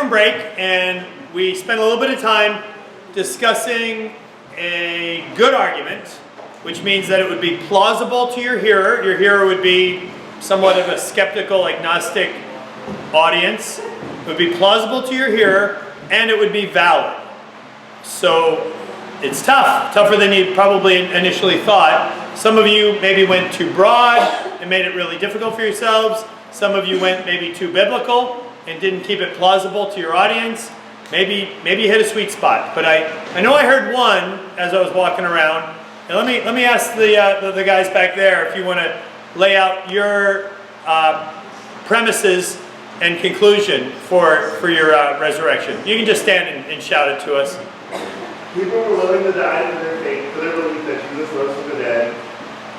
from break, and we spent a little bit of time discussing a good argument, which means that it would be plausible to your hearer. Your hearer would be somewhat of a skeptical, agnostic audience. It would be plausible to your hearer, and it would be valid. So it's tougher than you probably initially thought. Some of you maybe went too broad and made it really difficult for yourselves. Some of you went maybe too biblical and didn't keep it plausible to your audience. Maybe you hit a sweet spot. But I know I heard one as I was walking around. And let me ask the guys back there if you want to lay out your premises and conclusion for your resurrection. You can just stand and shout it to us. People were willing to die for their faith, for their belief that Jesus rose from the dead.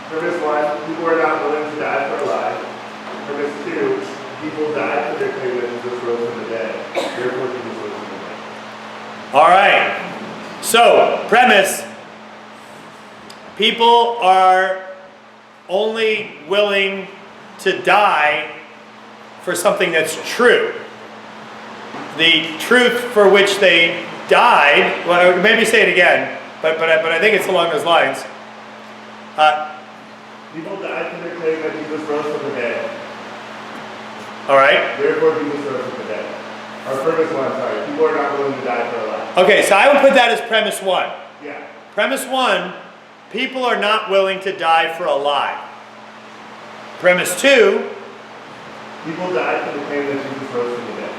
Premise 1, people are not willing to die for a lie. Premise 2, people died for their claim that Jesus rose from the dead. Therefore, Jesus rose from the dead. All right. So, premise. People are only willing to die for something that's true. The truth for which they died, well, maybe say it again, but I think it's along those lines. People died for their claim that Jesus rose from the dead. All right. Therefore, Jesus rose from the dead. Or premise 1, sorry. People are not willing to die for a lie. Okay, so I would put that as premise 1. Yeah. Premise 1, people are not willing to die for a lie. Premise 2, people died for the claim that Jesus rose from the dead.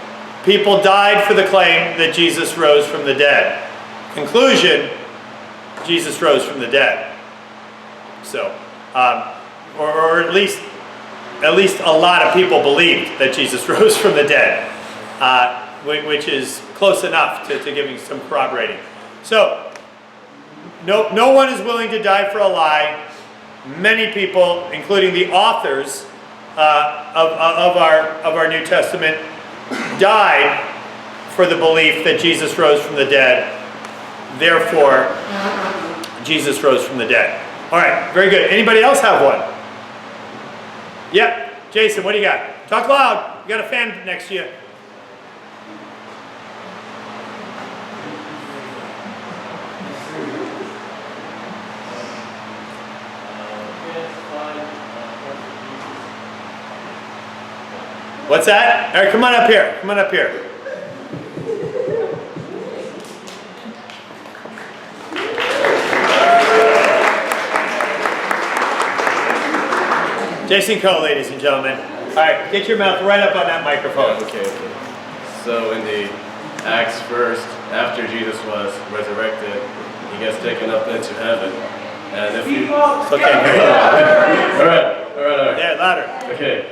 people died for the claim that Jesus rose from the dead. Conclusion, Jesus rose from the dead. So, or at least a lot of people believed that Jesus rose from the dead, which is close enough to giving some corroborating. So, no one is willing to die for a lie. Many people, including the authors of our New Testament, died for the belief that Jesus rose from the dead. Therefore, Jesus rose from the dead. All right, very good. Anybody else have one? Yep. Jason, what do you got? Talk loud. You got a fan next to you. What's that? All right, come on up here. Come on up here. Jason Coe, ladies and gentlemen. All right, get your mouth right up on that microphone. Okay. So in the Acts 1st, after Jesus was resurrected, he gets taken up into heaven. And if you... Still can't hear you. All right. Yeah, louder. Okay.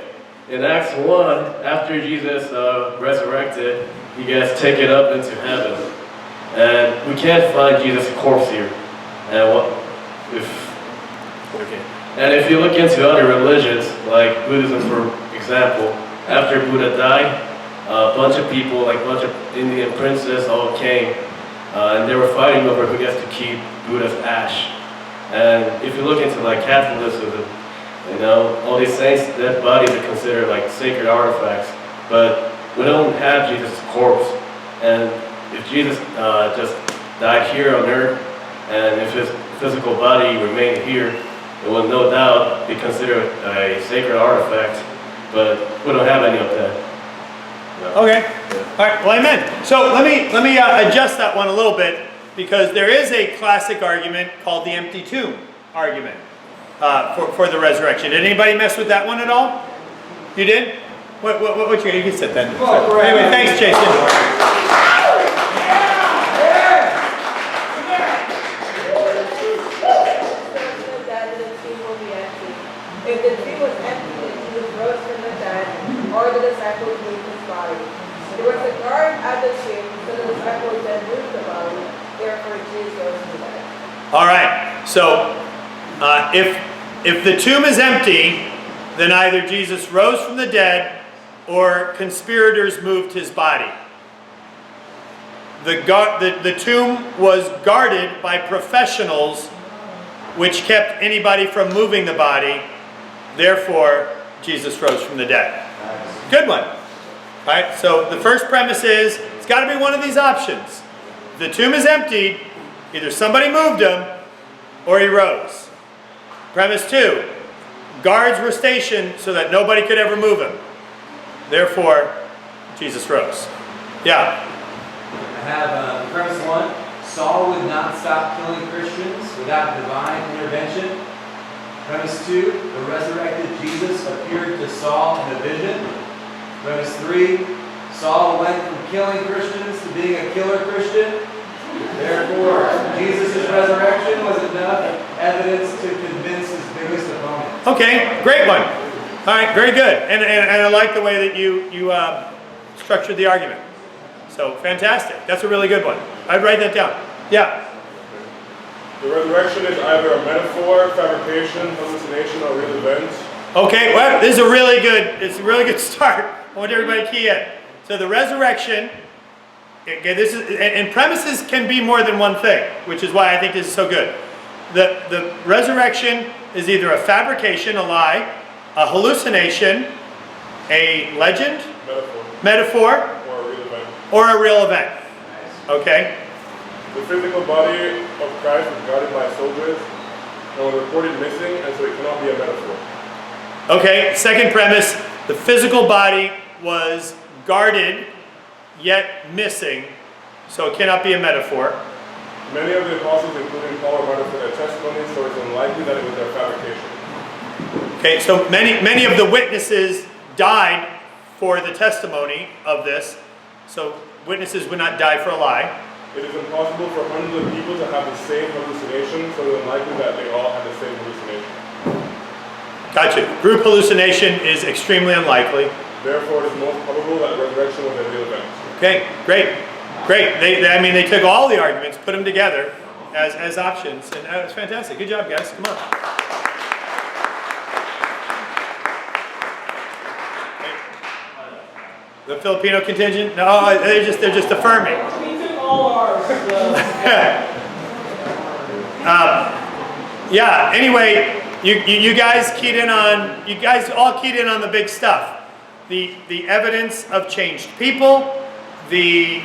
In Acts 1, after Jesus resurrected, he gets taken up into heaven. And we can't find Jesus' corpse here. And if you look into other religions, like Buddhism for example, after Buddha died, a bunch of people, like a bunch of Indian princes all came, and they were fighting over who gets to keep Buddha's ash. And if you look into like Catholicism, you know, all these saints' dead bodies are considered like sacred artifacts, but we don't have Jesus' corpse. And if Jesus just died here on earth, and if his physical body remained here, it will no doubt be considered a sacred artifact, but we don't have any of that. No. Okay. All right. Well, amen. So let me adjust that one a little bit, because there is a classic argument called the empty tomb argument for the resurrection. Did anybody mess with that one at all? You did? What you can sit then. Anyway, thanks, Jason. If the tree was empty and Jesus rose from the dead, or the disciples moved his body. There was a guard at the tomb, so the disciples then moved the body, therefore Jesus rose from the dead. All right, so if the tomb is empty, then either Jesus rose from the dead or conspirators moved his body. The tomb was guarded by professionals, which kept anybody from moving the body. Therefore, Jesus rose from the dead. Good one. All right, so the first premise is, it's got to be one of these options. The tomb is emptied, either somebody moved him or he rose. Premise 2, guards were stationed so that nobody could ever move him. Therefore, Jesus rose. Yeah. I have premise 1. Saul would not stop killing Christians without divine intervention. Premise 2. The resurrected Jesus appeared to Saul in a vision. Premise 3. Saul went from killing Christians to being a killer Christian. Therefore, Jesus' resurrection was enough evidence to convince his biggest opponent. Okay, great one. All right, very good. And I like the way that you structured the argument. So, fantastic. That's a really good one. I'd write that down. Yeah. The resurrection is either a metaphor, fabrication, hallucination, or real event. Okay, well, this is a really good start. I want everybody to key in. So the resurrection, okay, this is, and premises can be more than one thing, which is why I think this is so good. The resurrection is either a fabrication, a lie, a hallucination, a legend, metaphor, or a real event. Okay? The physical body of Christ was guarded by soldiers and was reported missing, and so it cannot be a metaphor. Okay, second premise, the physical body was guarded, yet missing, so it cannot be a metaphor. Many of the apostles, including Paul, were martyred for their testimony, so it's unlikely that it was their fabrication. Okay, so many of the witnesses died for the testimony of this, so witnesses would not die for a lie. It is impossible for hundreds of people to have the same hallucination, so it's unlikely that they all had the same hallucination. Gotcha. Group hallucination is extremely unlikely. Therefore, it is most probable that resurrection was a real event. Okay, great. Great. They took all the arguments, put them together as options, and that was fantastic. Good job, guys. Come on. The Filipino contingent? No, they're just affirming. We took all ours. Yeah. Anyway, you guys keyed in on. You guys all keyed in on the big stuff. The evidence of changed people, the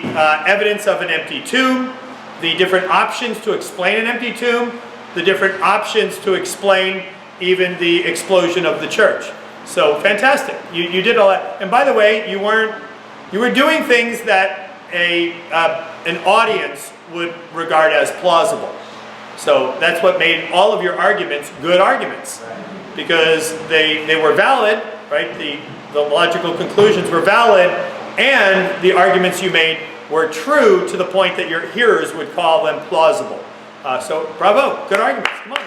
evidence of an empty tomb, the different options to explain an empty tomb, the different options to explain even the explosion of the church. So fantastic. You did all that. And by the way, you were doing things that an audience would regard as plausible. So that's what made all of your arguments good arguments, because they were valid, right? The logical conclusions were valid, and the arguments you made were true to the point that your hearers would call them plausible. So bravo, good arguments. Come on.